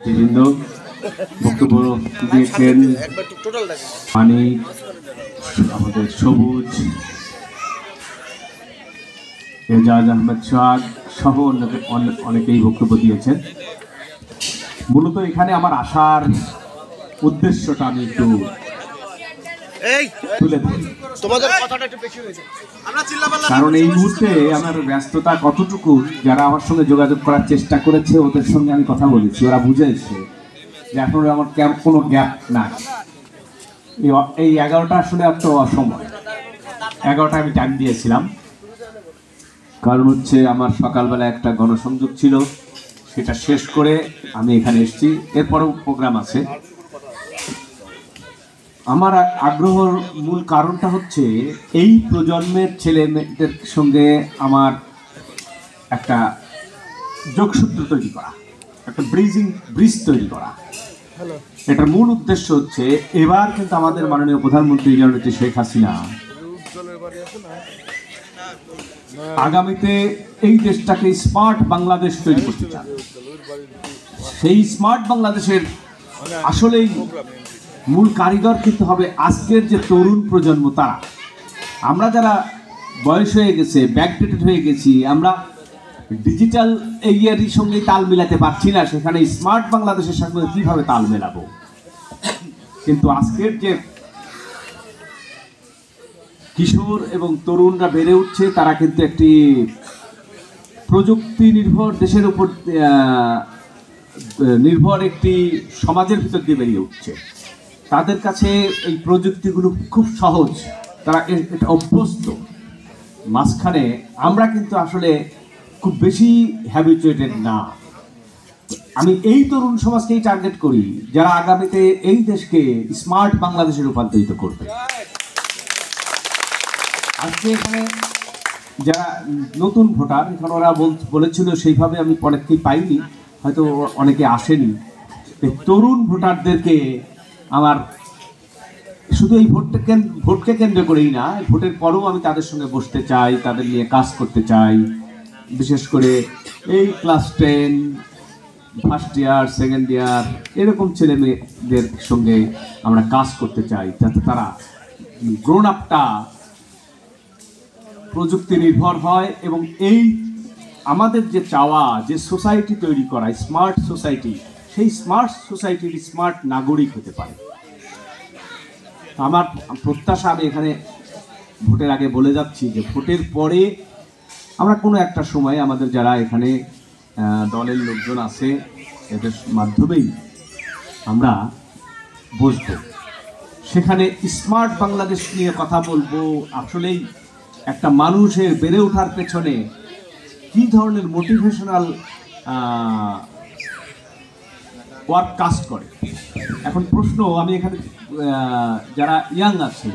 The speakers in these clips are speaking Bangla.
বিভিন্ন বক্তব্য দিয়েছেন মানিক, আমাদের সবুজ, এজাজ আহমেদ শাহ সহ অনেকেই বক্তব্য দিয়েছেন। মূলত এখানে আমার আসার উদ্দেশ্যটা আমি একটু তুলে ধরি, কারণ এই মুহূর্তে আমার ব্যস্ততা কতটুকু, যারা আমার সঙ্গে যোগাযোগ করার চেষ্টা করেছে ওদের সঙ্গে আমি কথা বলেছি, ওরা বুঝেছে যে এখন আমার কোনো গ্যাপ নাই। এই 11টা আসলে এত অসময়, 11টা আমি টাইম দিয়েছিলাম, কারণ হচ্ছে আমার সকালবেলা একটা গণসংযোগ ছিল, সেটা শেষ করে আমি এখানে এসেছি। এরপরেও প্রোগ্রাম আছে। আমার আগ্রহের মূল কারণটা হচ্ছে এই প্রজন্মের ছেলে মেয়েদের সঙ্গে আমার একটা যোগসূত্র তৈরি করা, একটা ব্রিজ তৈরি করা। এটার মূল উদ্দেশ্য হচ্ছে এবার কিন্তু আমাদের মাননীয় প্রধানমন্ত্রী জননেত্রী শেখ হাসিনা আগামীতে এই দেশটাকে স্মার্ট বাংলাদেশ তৈরি করতে চান। সেই স্মার্ট বাংলাদেশের আসলেই মূল কারিগর কিন্তু হবে আজকের যে তরুণ প্রজন্ম। তারা, আমরা যারা বয়স হয়ে গেছে, ব্যাকডেটেড হয়ে গেছি, আমরা ডিজিটাল এরিয়ার সঙ্গে তাল মিলাতে পারছি না, সেখানে স্মার্ট বাংলাদেশের সঙ্গে কীভাবে তাল মেলাবো? কিন্তু আজকের যে কিশোর এবং তরুণরা বেড়ে উঠছে, তারা কিন্তু একটি প্রযুক্তি নির্ভর দেশের উপর নির্ভর একটি সমাজের ভিতর দিয়ে বেরিয়ে উঠছে। তাদের কাছে এই প্রযুক্তিগুলো খুব সহজ, তারা এটা অভ্যস্ত। মাঝখানে আমরা কিন্তু আসলে খুব বেশি হ্যাবিচুয়েটেড না। আমি এই তরুণ সমাজকেই টার্গেট করি, যারা আগামীতে এই দেশকে স্মার্ট বাংলাদেশে রূপান্তরিত করবে। আজকে এখানে যারা নতুন ভোটার, এখানে ওরা বলেছিল সেইভাবে আমি অনেককেই পাইনি, হয়তো অনেকে আসেনি। এই তরুণ ভোটারদেরকে আমার শুধু এই ভোটকে কেন্দ্র করেই না, ভোটের পরেও আমি তাদের সঙ্গে বসতে চাই, তাদের নিয়ে কাজ করতে চাই। বিশেষ করে এই class 10, first year, second year এরকম ছেলে মেয়েদের সঙ্গে আমরা কাজ করতে চাই, যাতে তারা গ্রোন আপটা প্রযুক্তি নির্ভর হয় এবং এই আমাদের যে চাওয়া, যে সোসাইটি তৈরি করা স্মার্ট সোসাইটি, সেই স্মার্ট সোসাইটির স্মার্ট নাগরিক হতে পারে। আমার প্রত্যাশা, আমি এখানে ভোটের আগে বলে যাচ্ছি যে ভোটের পরে আমরা কোনো একটা সময় আমাদের যারা এখানে দলের লোকজন আছে, এদের মাধ্যমেই আমরা বসবো, সেখানে স্মার্ট বাংলাদেশ নিয়ে কথা বলবো। আসলেই একটা মানুষের বেড়ে ওঠার পেছনে কী ধরনের মোটিভেশনাল ওয়ার্ক কাজ করে। এখন প্রশ্ন, আমি এখানে যারা ইয়াং আছে,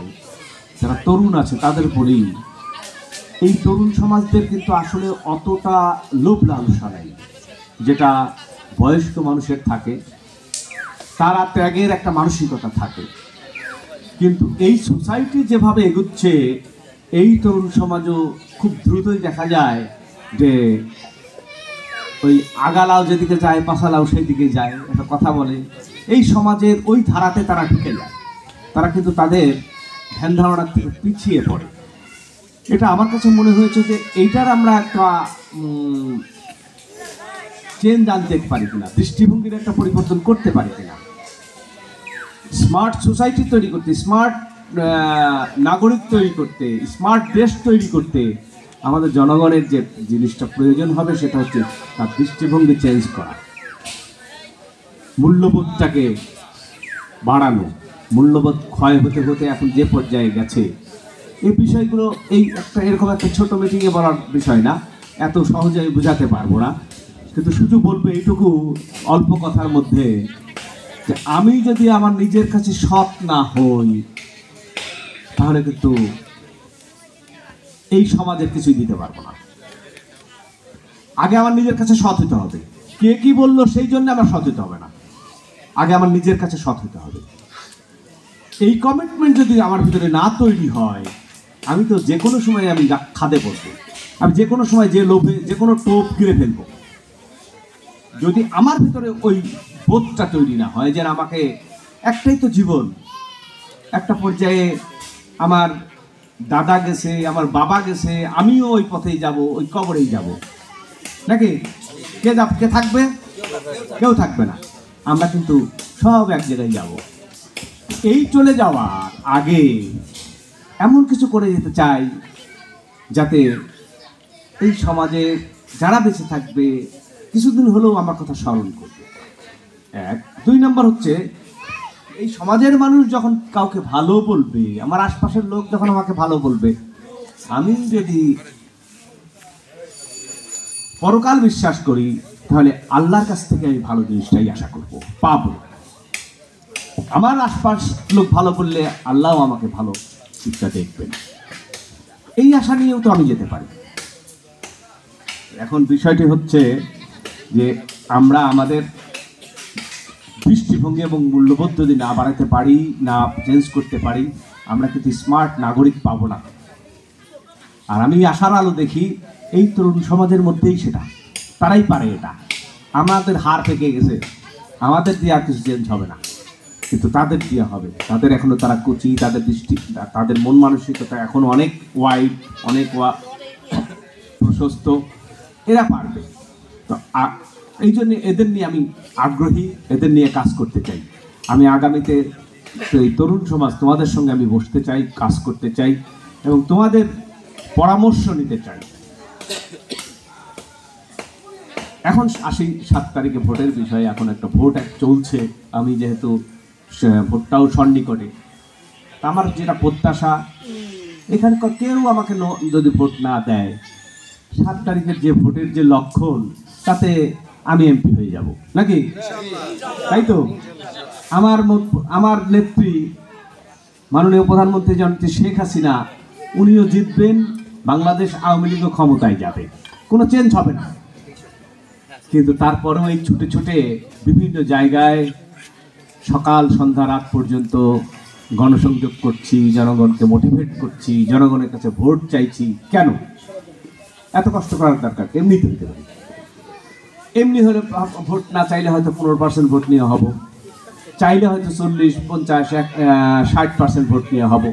যারা তরুণ আছে, তাদের বলি, এই তরুণ সমাজদের কিন্তু আসলে অতটা লোভ লালসা নেই যেটা বয়স্ক মানুষের থাকে। তারা ত্যাগের একটা মানসিকতা থাকে, কিন্তু এই সোসাইটি যেভাবে এগুচ্ছে, এই তরুণ সমাজও খুব দ্রুতই দেখা যায় যে ওই আগালাও যেদিকে যায় পাশালাও সেই দিকে যায়, একটা কথা বলে। এই সমাজের ওই ধারাতে তারা ঢুকে যায়, তারা কিন্তু তাদের ধ্যান ধারণা থেকে পিছিয়ে পড়ে। এটা আমার কাছে মনে হয়েছে যে এইটার আমরা একটা চেঞ্জ আনতে পারি কিনা, দৃষ্টিভঙ্গির একটা পরিবর্তন করতে পারি কিনা, স্মার্ট সোসাইটি তৈরি করতে, স্মার্ট নাগরিক তৈরি করতে, স্মার্ট দেশ তৈরি করতে আমাদের জনগণের যে জিনিসটা প্রয়োজন হবে সেটা হচ্ছে তার দৃষ্টিভঙ্গি চেঞ্জ করা, মূল্যবোধটাকে বাড়ানো। মূল্যবোধ ক্ষয় হতে হতে এখন যে পর্যায়ে গেছে, এই বিষয়গুলো এই একটা এরকম একটা ছোট মিটিংয়ে বলার বিষয় না, এত সহজে আমি বোঝাতে পারবো না। কিন্তু শুধু বলবো এইটুকু অল্প কথার মধ্যে যে আমি যদি আমার নিজের কাছে সৎ না হই, তাহলে কিন্তু এই সমাজের কিছুই দিতে পারবো না। আগে আমার নিজের কাছে সৎ হতে হবে। কে কি বললো সেই জন্য আমার সৎ হতে হবে না, আগে আমার নিজের কাছে সৎ হতে হবে। এই কমিটমেন্ট যদি আমার ভিতরে না তৈরি হয়, আমি তো যে কোনো সময় আমি খাদে পড়বো, আমি যে কোনো সময় যে লোভে যে কোনো টোপ গিরে ফেলবো। যদি আমার ভিতরে ওই বোধটা তৈরি না হয়, যেন আমাকে একটাই তো জীবন, একটা পর্যায়ে আমার দাদা গেছে, আমার বাবা গেছে, আমিও ওই পথেই যাব, ওই কবরেই যাব, নাকি? কে থাকবে? কেউ থাকবে না। আমরা কিন্তু সব এক জায়গায় যাব। এই চলে যাওয়ার আগে এমন কিছু করে যেতে চাই যাতে এই সমাজে যারা বেঁচে থাকবে কিছুদিন হলেও আমার কথা স্মরণ করবে। এক। 2 নম্বর হচ্ছে, এই সমাজের মানুষ যখন কাউকে ভালো বলবে, আমার আশপাশের লোক যখন আমাকে ভালো বলবে, আমি যদি পরকাল বিশ্বাস করি তাহলে আল্লাহর কাছ থেকে আমি ভালো জিনিসটাই আশা করব, পাবো। আমার আশপাশ লোক ভালো বললে আল্লাহও আমাকে ভালো শিক্ষা দেখবেন, এই আশা নিয়েও তো আমি যেতে পারি। এখন বিষয়টি হচ্ছে যে আমরা আমাদের দৃষ্টিভঙ্গি এবং মূল্যবোধ যদি না বাড়াতে পারি, না চেঞ্জ করতে পারি, আমরা কিন্তু স্মার্ট নাগরিক পাবো না। আর আমি আশার আলো দেখি এই তরুণ সমাজের মধ্যেই সেটা, তারাই পারে এটা। আমাদের হার পেকে গেছে, আমাদের দিয়ে আর কিছু চেঞ্জ হবে না, কিন্তু তাদের দিয়ে হবে। তাদের এখনো তারা কুচি, তাদের মন মানসিকতা এখনো অনেক ওয়াইড, অনেক প্রশস্ত, এরা পারবে। তো এই জন্য এদের নিয়ে আমি আগ্রহী, এদের নিয়ে কাজ করতে চাই। আমি আগামীতে এই তরুণ সমাজ তোমাদের সঙ্গে আমি বসতে চাই, কাজ করতে চাই এবং তোমাদের পরামর্শ নিতে চাই। এখন আসি 7 তারিখে ভোটের বিষয়ে। এখন একটা ভোট চলছে, আমি যেহেতু ভোটটাও সন্নিকটে, আমার যেটা প্রত্যাশা, এখানকার কেউ আমাকে যদি ভোট না দেয়, 7 তারিখের যে ভোটের যে লক্ষণ, তাতে আমি এমপি হয়ে যাব, নাকি? তাই তো? আমার নেত্রী মাননীয় প্রধানমন্ত্রী জননেত্রী শেখ হাসিনা, উনিও জিতবেন, বাংলাদেশ আওয়ামী লীগও ক্ষমতায় যাবে, কোনো চেঞ্জ হবে না। কিন্তু তারপরেও এই ছুটে ছুটে বিভিন্ন জায়গায় সকাল সন্ধ্যা রাত পর্যন্ত গণসংযোগ করছি, জনগণকে মোটিভেট করছি, জনগণের কাছে ভোট চাইছি। কেন এত কষ্ট করার দরকার? এমনিতে হতে পারে। এমনি হলে ভোট না চাইলে হয়তো 15% ভোট নিয়ে হব, চাইলে হয়তো 40, 50, 60% ভোট নিয়ে হব।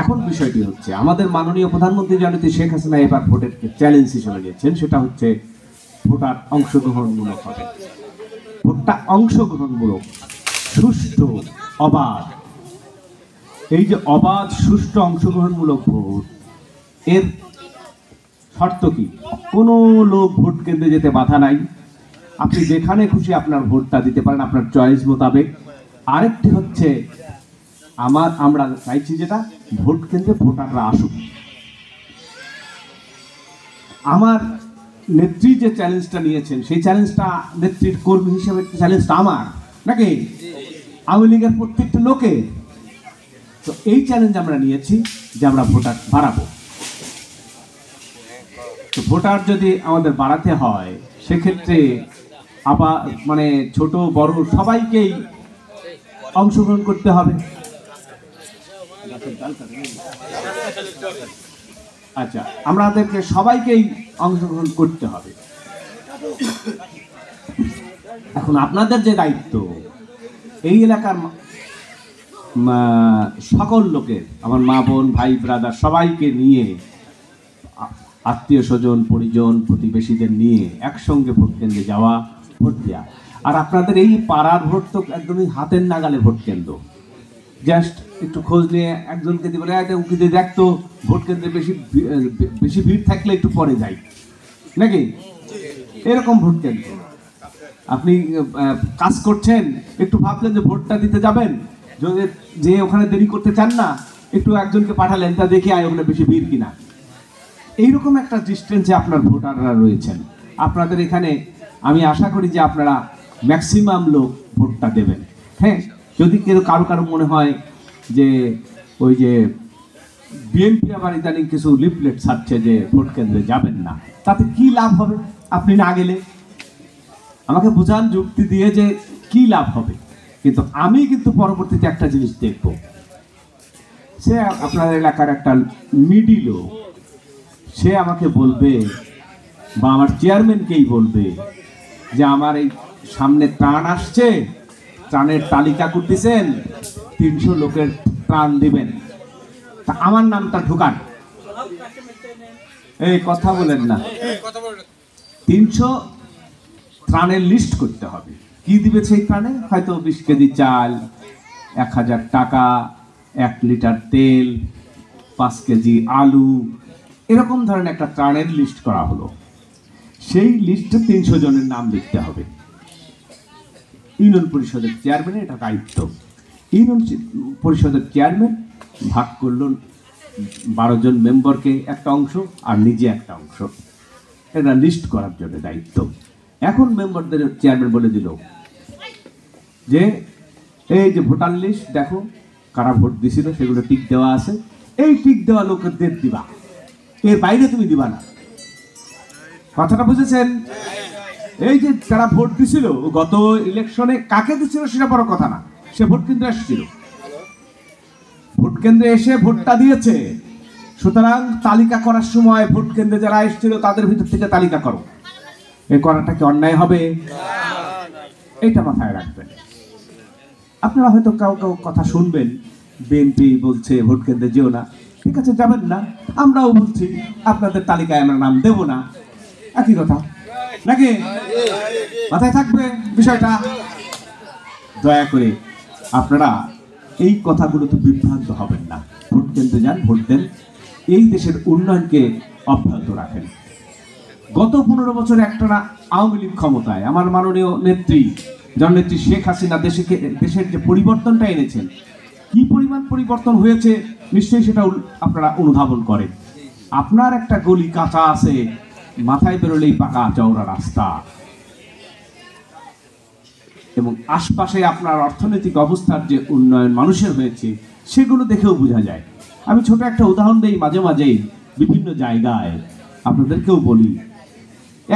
এখন বিষয়টি হচ্ছে, আমাদের মাননীয় প্রধানমন্ত্রী জননেত্রী শেখ হাসিনা এবার ভোটের চ্যালেঞ্জ হিসেবে নিয়েছেন, সেটা হচ্ছে ভোটার অংশগ্রহণমূলক হবে। ভোটটা অংশগ্রহণমূলক, সুষ্ঠু, অবাধ। এই যে অবাধ, সুষ্ঠু, অংশগ্রহণমূলক ভোট, এর শর্ত কি? কোনো লোক ভোট কেন্দ্রে যেতে বাধা নাই, আপনি যেখানে খুশি আপনার ভোটটা দিতে পারেন আপনার চয়েস মোতাবেক। আরেকটি হচ্ছে, আমরা চাইছি যেটা, ভোট কেন্দ্রে ভোটাররা আসুক। আমার নেত্রী যে চ্যালেঞ্জটা নিয়েছেন, সেই চ্যালেঞ্জটা নেত্রীর কর্মী হিসেবে চ্যালেঞ্জটা আমার, নাকি আওয়ামী লীগের প্রত্যেকটা লোকে। তো এই চ্যালেঞ্জ আমরা নিয়েছি যে আমরা ভোটার বাড়াবো। তো ভোটার যদি আমাদের বাড়াতে হয়, সেক্ষেত্রে আবার মানে ছোট বড় সবাইকেই অংশগ্রহণ করতে হবে। আচ্ছা, আমাদেরকে সবাইকেই অংশগ্রহণ করতে হবে। এখন আপনাদের যে দায়িত্ব, এই এলাকার সকল লোকের, আমার মা বোন ভাই ব্রাদার সবাইকে নিয়ে, আত্মীয় স্বজন পরিজন প্রতিবেশীদের নিয়ে একসঙ্গে ভোট কেন্দ্রে যাওয়া, ভোট দেওয়া। আর আপনাদের এই পাড়ার ভোট তো একদমই হাতের নাগালে ভোট কেন্দ্র, জাস্ট একটু খোঁজ নিয়ে একজনকে দিয়ে বলে উকিতে দেখতো ভোট কেন্দ্রে বেশি ভিড় থাকলে একটু পরে যাই, নাকি? এরকম ভোট কেন্দ্র। আপনি কাজ করছেন, একটু ভাবলেন যে ভোটটা দিতে যাবেন, যদি যে ওখানে দেরি করতে চান না, একটু একজনকে পাঠালেন, তা দেখে ওখানে বেশি ভিড় কিনা। এইরকম একটা ডিস্টেন্সে আপনার ভোটাররা রয়েছেন। আপনাদের এখানে আমি আশা করি যে আপনারা ম্যাক্সিমাম লোক ভোটটা দেবেন। হ্যাঁ, যদি কারো মনে হয় যে ওই যে বিএনপি আবার ইদানিং কিছু লিফলেট ছাড়ছে যে ভোট কেন্দ্রে যাবেন না, তাতে কি লাভ হবে? আপনি না গেলে আমাকে বোঝান যুক্তি দিয়ে যে কি লাভ হবে। কিন্তু আমি কিন্তু পরবর্তীতে একটা জিনিস দেখব, সে আপনার এলাকার একটা মিডি লোক, সে আমাকে বলবে বা আমার চেয়ারম্যানকেই বলবে যে আমার এই সামনে ত্রাণ আসছে, ত্রাণের তালিকা করতেছেন, 300 লোকের ত্রাণ দিবেন, তা আমার নামটা ঢুকান। এই কথা বলেন না, 300 ত্রাণের লিস্ট করতে হবে। কি দিবে সেই ত্রাণে? হয়তো 20 কেজি চাল, 1000 টাকা, 1 লিটার তেল, 5 কেজি আলু, এরকম ধরনের একটা ত্রাণের লিস্ট করা হলো। সেই লিস্টে 300 জনের নাম লিখতে হবে। ইউনিয়ন পরিষদের চেয়ারম্যানের এটা দায়িত্ব। ইউনিয়ন পরিষদের চেয়ারম্যান ভাগ করলো 12 জন মেম্বারকে একটা অংশ আর নিজে একটা অংশ, এটা লিস্ট করার জন্য দায়িত্ব। এখন মেম্বারদের চেয়ারম্যান বলে দিল যে এই যে ভোটার লিস্ট দেখো, কারা ভোট দিছিল সেগুলো টিক দেওয়া আছে, এই টিক দেওয়া লোকেদের দিবা, এর বাইরে তুমি দিবা না। কথাটা বুঝেছেন? এই যে যারা ভোট দিছিল গত ইলেকশনে, কাকে দিছিল সেটা বড় কথা না, সে ভোট কেন্দ্রে এসেছিল, ভোট কেন্দ্রে এসে ভোটটা দিয়েছে। সুতরাং তালিকা করার সময় ভোট কেন্দ্রে যারা এসেছিল তাদের ভিতর থেকে তালিকা করো। এ করাটা কি অন্যায় হবে? এটা মাথায় রাখবেন। আপনারা হয়তো কাউ কাউ কথা শুনবেন, বিএনপি বলছে ভোট কেন্দ্রে যেও না, ঠিক আছে যাবেন না, আমরাও বলছি আপনাদের তালিকায় আমরা নাম দেব না, একই কথা নাকি? মাথায় থাকবে বিষয়টা। দয়া করে আপনারা এই কথাগুলোতে বিভ্রান্ত হবেন না। ভোট কেন্দ্রে যান, ভোট দেন, এই দেশের উন্নয়নকে অব্যাহত রাখেন। গত 15 বছর একটানা আওয়ামী লীগ ক্ষমতায়, আমার মাননীয় নেত্রী জননেত্রী শেখ হাসিনা দেশের যে পরিবর্তনটা এনেছেন, কি পরিমাণ পরিবর্তন হয়েছে নিশ্চয়ই সেটা আপনারা অনুধাবন করেন। আপনার একটা গলি কাঁচা আছে, মাথায় বেরোলেই পাকা চওড়া রাস্তা, এবং আশপাশে আপনার অর্থনৈতিক অবস্থার যে উন্নয়ন মানুষের হয়েছে সেগুলো দেখেও বোঝা যায়। আমি ছোট একটা উদাহরণ দিই, মাঝে মাঝেই বিভিন্ন জায়গায় আপনাদেরকেও বলি।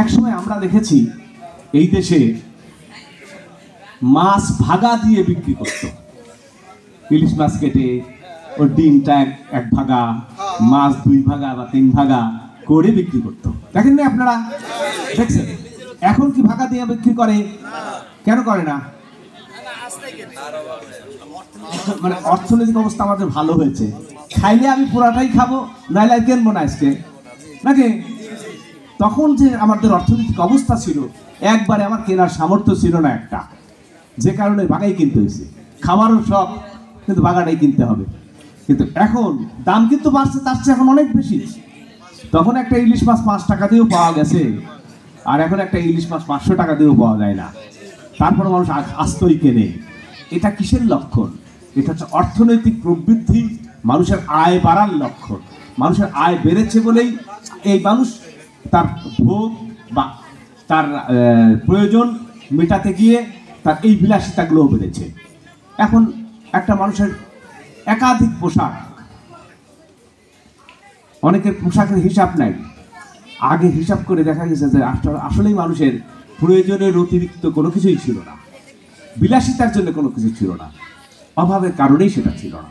একসময় আমরা দেখেছি এই দেশে মাছ ভাগা দিয়ে বিক্রি করত, ইলিশ মাছ কেটে ওর ডিমটা এক ভাগা, মাছ 2 ভাগা বা 3 ভাগা করে বিক্রি করতো। দেখেন না আপনারা? দেখছেন? এখন কি ভাগা দিয়ে বিক্রি করে? কেন করে না? মানে অর্থনৈতিক অবস্থা আমাদের ভালো হয়েছে, খাইলে আমি পুরাটাই খাবো, নাইলে কিনবো না আজকে, নাকি? তখন যে আমাদের অর্থনৈতিক অবস্থা ছিল, একবারে আমার কেনার সামর্থ্য ছিল না একটা, যে কারণে ভাগাই কিনতে হয়েছে। খাবারও সব, কিন্তু ভাগাটাই কিনতে হবে। কিন্তু এখন দাম কিন্তু বাড়ছে, তার চেয়ে এখন অনেক বেশি। তখন একটা ইলিশ মাছ 5 টাকা দিয়েও পাওয়া গেছে, আর এখন একটা ইলিশ মাছ 500 টাকা দিয়েও পাওয়া যায় না। তারপর মানুষ আস্তই কেনে। এটা কিসের লক্ষণ? এটা হচ্ছে অর্থনৈতিক প্রবৃদ্ধি, মানুষের আয় বাড়ার লক্ষণ। মানুষের আয় বেড়েছে বলেই এই মানুষ তার ভোগ বা তার প্রয়োজন মেটাতে গিয়ে তার এই বিলাসিতাগুলোও বেড়েছে। এখন একটা মানুষের একাধিক পোশাক, অনেকের পোশাকের হিসাব নাই। আগে হিসাব করে দেখা গেছে যে আসলেই মানুষের প্রয়োজনের অতিরিক্ত কোনো কিছুই ছিল না, বিলাসিতার জন্য কোনো কিছু ছিল না, অভাবের কারণেই সেটা ছিল না।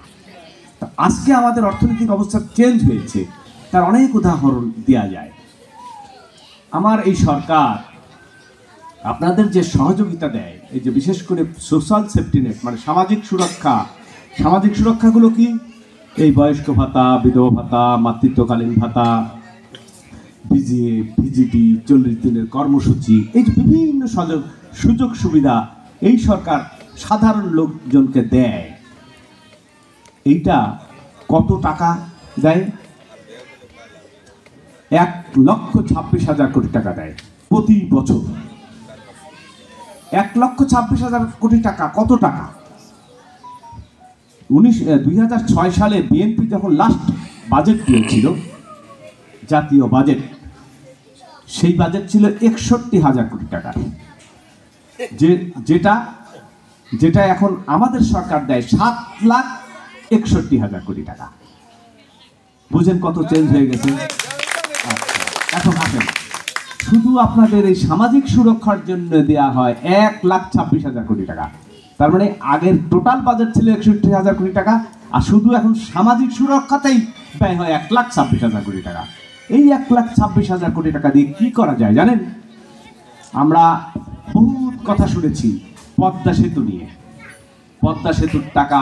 আজকে আমাদের অর্থনৈতিক অবস্থা চেঞ্জ হয়েছে, তার অনেক উদাহরণ দেওয়া যায়। আমার এই সরকার আপনাদের যে সহযোগিতা দেয়, এই যে বিশেষ করে সোশ্যাল সেফটি নেট, মানে সামাজিক সুরক্ষা, সামাজিক সুরক্ষাগুলো কি? এই বয়স্ক ভাতা, বিধবা ভাতা, মাতৃত্বকালীন ভাতা, ভিজিটি, 40 দিনের কর্মসূচি, এই যে বিভিন্ন সুযোগ সুবিধা এই সরকার সাধারণ লোকজনকে দেয়। এইটা কত টাকা দেয়? 1,26,000 কোটি টাকা দেয় প্রতি বছর। 1,26,000 কোটি টাকা কত টাকা? 2006 সালে বিএনপি যখন লাস্ট বাজেট দিয়েছিল, জাতীয় বাজেট, সেই বাজেট ছিল 61,000 কোটি টাকা, যেটা এখন আমাদের সরকার দেয় 7,61,000 কোটি টাকা। বুঝেন কত চেঞ্জ হয়ে গেছে? এখন আসেন, শুধু আপনাদের এই সামাজিক সুরক্ষার জন্য দেওয়া হয় 1,26,000 কোটি টাকা। তার মানে আগের টোটাল বাজেট ছিল 61,000 কোটি টাকা, আর শুধু এখন সামাজিক সুরক্ষাতেই ব্যয় হয় 1,26,000 কোটি টাকা। এই 1,26,000 কোটি টাকা দিয়ে কি করা যায় জানেন? আমরা বহুত কথা শুনেছি পদ্মা সেতু নিয়ে। পদ্মা সেতুর টাকা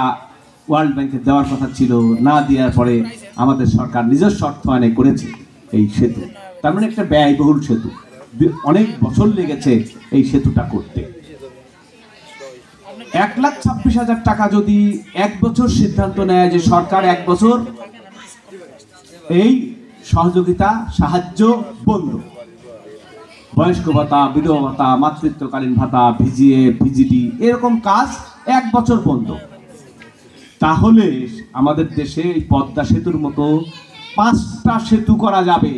ওয়ার্ল্ড ব্যাংকে দেওয়ার কথা ছিল, না দেওয়ার পরে আমাদের সরকার নিজস্ব অর্থায়নে করেছে এই সেতু। তার মানে একটা ব্যয়বহুল সেতু, অনেক বছর লেগেছে এই সেতুটা করতে। 1,26,000 টাকা যদি এক বছর সিদ্ধান্ত নেয় যে সরকার এক বছর এই সহযোগিতা সাহায্য বন্ধ, বয়স্ক ভাতা, বিধবা ভাতা, মাতৃত্বকালীন ভাতা, ভিজিএ, ভিজিডি, এরকম কাজ এক বছর বন্ধ, তাহলে আমাদের দেশে এই পদ্মা সেতুর মতো 5টা সেতু করা যাবে।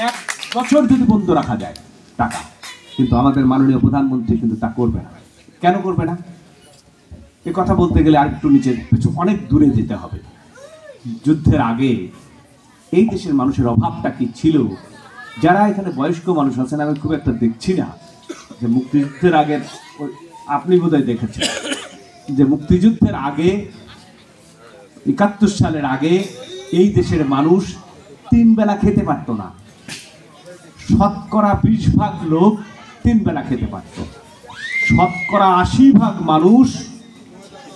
এক বছর যদি বন্ধ রাখা যায় টাকা, কিন্তু আমাদের মাননীয় প্রধানমন্ত্রী কিন্তু তা করবে না। কেন করবে না? এ কথা বলতে গেলে আর একটু নিচে কিছু অনেক দূরে যেতে হবে। যুদ্ধের আগে এই দেশের মানুষের অভাবটা কি ছিল? যারা এখানে বয়স্ক মানুষ আছেন, আমি খুব একটা দেখছি না যে মুক্তিযুদ্ধের আগে, আপনি বোধহয় দেখেছেন যে মুক্তিযুদ্ধের আগে 71 সালের আগে এই দেশের মানুষ 3 বেলা খেতে পারতো না। শতকরা 20% লোক 3 বেলা খেতে পারত। শতকরা 80% মানুষ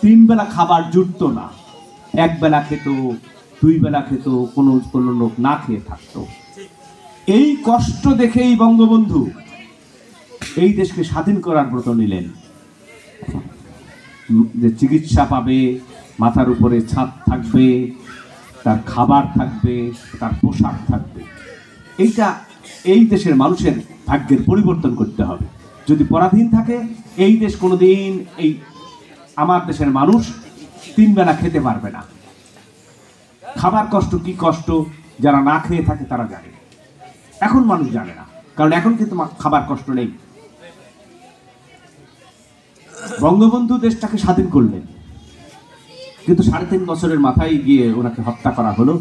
3 বেলা খাবার জুটতো না, 1 বেলা খেত, 2 বেলা খেত, কোনো কোনো লোক না খেয়ে থাকতো। এই কষ্ট দেখেই বঙ্গবন্ধু এই দেশকে স্বাধীন করার ব্রত নিলেন, যে চিকিৎসা পাবে, মাথার উপরে ছাদ থাকবে, তার খাবার থাকবে, তার পোশাক থাকবে। এইটা এই দেশের মানুষের ভাগ্যের পরিবর্তন করতে হবে। যদি পরাধীন থাকে এই দেশ, কোনোদিন এই আমার দেশের মানুষ 3 বেলা খেতে পারবে না। খাবার কষ্ট কি কষ্ট যারা না খেয়ে থাকে তারা জানে, এখন মানুষ জানে না, কারণ এখন কিন্তু খাবার কষ্ট নেই। বঙ্গবন্ধু দেশটাকে স্বাধীন করলেন, কিন্তু 3.5 বছরের মাথায় গিয়ে ওনাকে হত্যা করা হলো।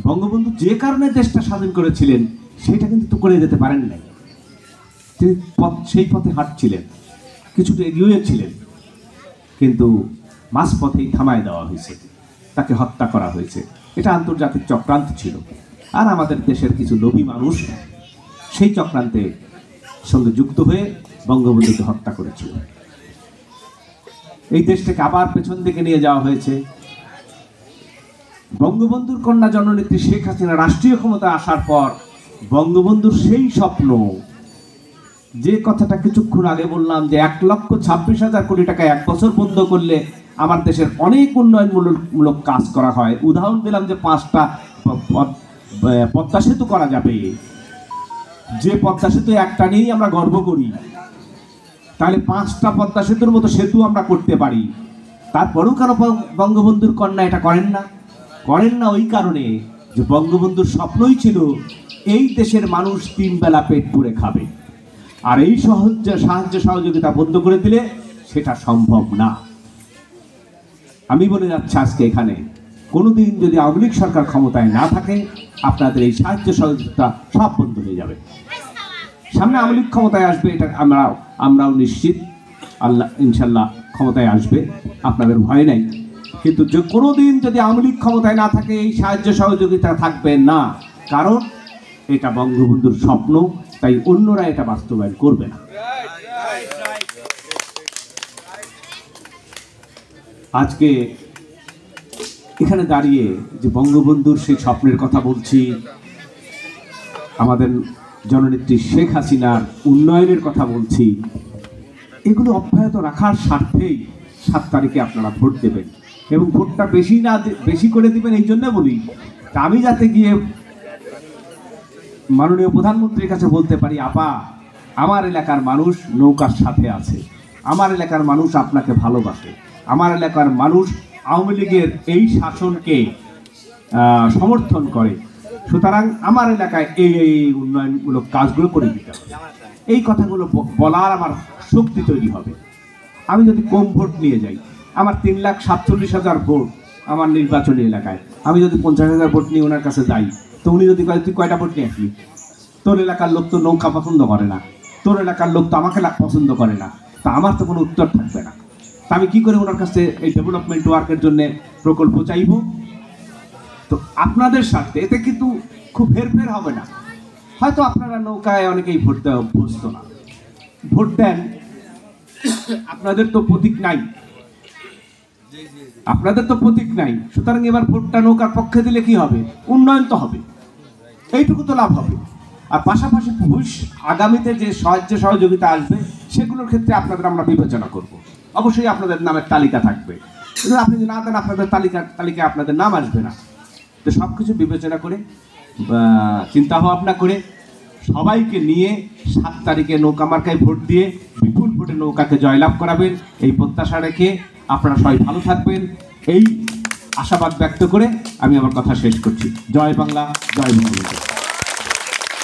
বঙ্গবন্ধু যে কারণে দেশটা স্বাধীন করেছিলেন সেটা কিন্তু তো করে যেতে পারেন নাই। তিনি সেই পথে হাঁটছিলেন, কিছুটা এগিয়েছিলেন, কিন্তু মাঝপথেই থামায় দেওয়া হয়েছে, তাকে হত্যা করা হয়েছে। এটা আন্তর্জাতিক চক্রান্ত ছিল, আর আমাদের দেশের কিছু লোভী মানুষ সেই চক্রান্তের সঙ্গে যুক্ত হয়ে বঙ্গবন্ধুকে হত্যা করেছিল। এই দেশটাকে আবার পেছন দিকে নিয়ে যাওয়া হয়েছে। বঙ্গবন্ধুর কন্যা জননেত্রী শেখ হাসিনা রাষ্ট্রীয় ক্ষমতা আসার পর বঙ্গবন্ধুর সেই স্বপ্ন, যে কথাটা কিছুক্ষণ আগে বললাম যে 1,26,000 কোটি টাকা এক বছর বন্ধ করলে আমার দেশের অনেক উন্নয়নমূলক কাজ করা হয়। উদাহরণ দিলাম যে 5টা পদ্মা সেতু করা যাবে। যে পদ্মা সেতু একটা নিয়েই আমরা গর্ব করি, তাহলে 5টা পদ্মা সেতুর মতো সেতু আমরা করতে পারি। তারপরেও কেন বঙ্গবন্ধুর কন্যা এটা করেন না? করেন না ওই কারণে যে বঙ্গবন্ধুর স্বপ্নই ছিল এই দেশের মানুষ 3 বেলা পেট পুরে খাবে, আর এই সাহায্য সহযোগিতা বন্ধ করে দিলে সেটা সম্ভব না। আমি বলে যাচ্ছি আজকে এখানে, কোনোদিন যদি আওয়ামী লীগ সরকার ক্ষমতায় না থাকে, আপনাদের এই সাহায্য সহযোগিতা সব বন্ধ হয়ে যাবে। সামনে আওয়ামী লীগ ক্ষমতায় আসবে, এটা আমরাও নিশ্চিত, আল্লাহ ইনশাল্লাহ ক্ষমতায় আসবে, আপনাদের ভয় নাই। কিন্তু যে কোনোদিন যদি আওয়ামী লীগ ক্ষমতায় না থাকে, এই সাহায্য সহযোগিতা থাকবে না, কারণ এটা বঙ্গবন্ধুর স্বপ্ন, তাই অন্যরা এটা বাস্তবায়ন করবে না। আজকে এখানে দাঁড়িয়ে যে বঙ্গবন্ধুর সেই স্বপ্নের কথা বলছি, আমাদের জননেত্রী শেখ হাসিনার উন্নয়নের কথা বলছি, এগুলো অব্যাহত রাখার স্বার্থেই 7 তারিখে আপনারা ভোট দেবেন, এবং ভোটটা বেশি করে দিবেন। এই জন্য বলি, আমি যাতে গিয়ে মাননীয় প্রধানমন্ত্রীর কাছে বলতে পারি, আপা, আমার এলাকার মানুষ নৌকার সাথে আছে, আমার এলাকার মানুষ আপনাকে ভালোবাসে, আমার এলাকার মানুষ আওয়ামী লীগের এই শাসনকে সমর্থন করে, সুতরাং আমার এলাকায় এই উন্নয়নমূলক কাজগুলো করে দিতে হবে। এই কথাগুলো বলার আমার শক্তি তৈরি হবে। আমি যদি কম ভোট নিয়ে যাই, আমার 3,47,000 ভোট আমার নির্বাচনী এলাকায়, আমি যদি 50,000 ভোট নিয়ে ওনার কাছে যাই, তো উনি যদি কয় তুই কয়টা ভোট নিয়ে আসলি, তোর এলাকার লোক তো নৌকা পছন্দ করে না, তোর এলাকার লোক তো আমাকে পছন্দ করে না, তা আমার তো কোনো উত্তর থাকবে না। তা আমি কী করে ওনার কাছে এই ডেভেলপমেন্ট ওয়ার্কের জন্য প্রকল্প চাইব? তো আপনাদের সাথে এতে কিন্তু খুব হেরফের হবে না। হয়তো আপনারা নৌকায় অনেকেই ভোট দেওয়া অভ্যস্ত না, ভোট দেন, আপনাদের তো প্রতীক নাই, আপনাদের তো প্রতীক নাই, সুতরাং এবার ভোটটা নৌকার পক্ষে দিলে কি হবে? উন্নয়ন তো হবে, এইটুকু তো লাভ হবে। আর পাশাপাশি আগামীতে যে সাহায্য সহযোগিতা আসবে সেগুলোর ক্ষেত্রে আপনাদের আমরা বিবেচনা করব। অবশ্যই আপনাদের নামের তালিকা থাকবে, কিন্তু আপনি যদি না দেন আপনাদের তালিকায় আপনাদের নাম আসবে না। তো সব কিছু বিবেচনা করে চিন্তা ভাবনা করে সবাইকে নিয়ে 7 তারিখে নৌকা মার্কায় ভোট দিয়ে বিপুল ভোটে নৌকাকে জয়লাভ করাবেন, এই প্রত্যাশা রেখে আপনারা সবাই ভালো থাকবেন, এই আশাবাদ ব্যক্ত করে আমি আমার কথা শেষ করছি। জয় বাংলা, জয় বঙ্গবন্ধু।